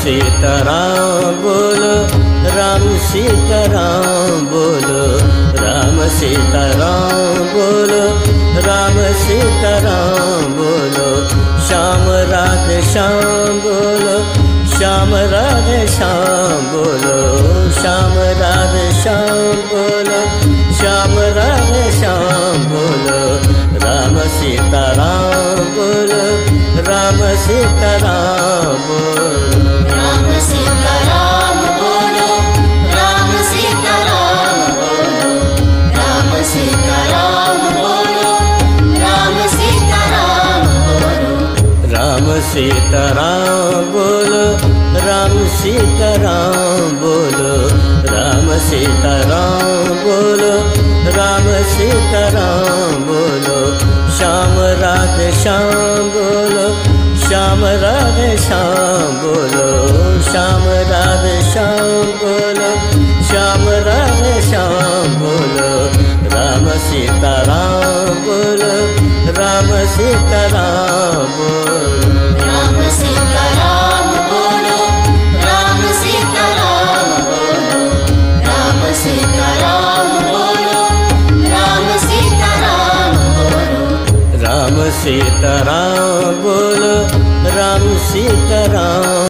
सीताराम बोलो, राम सीताराम बोलो, राम सीताराम बोलो, राम सीताराम बोलो, श्याम राधे श्याम बोलो, श्याम राधे श्याम बोलो, श्याम राधे श्याम बोलो, श्याम राधे श्याम बोलो, राम सीताराम बोलो, राम सीताराम बोलो, राम सीताराम बोलो, राम सीताराम बोलो, राम सीताराम बोलो, राम सीताराम बोलो, राम सीताराम बोलो, राम सीताराम बोलो, राम सीताराम बोलो, राम सीताराम बोलो, श्याम राधे श्याम बोलो, श्याम राधे श्याम बोलो, श्याम राधे श्याम बोलो, श्याम राधे श्याम बोलो, राम सीताराम बोलो, राम सीताराम बोलो, राम सीताराम बोलो, राम सीताराम बोलो, राम सीताराम बोलो, राम सीताराम बोलो, राम सीताराम बोलो, राम सीताराम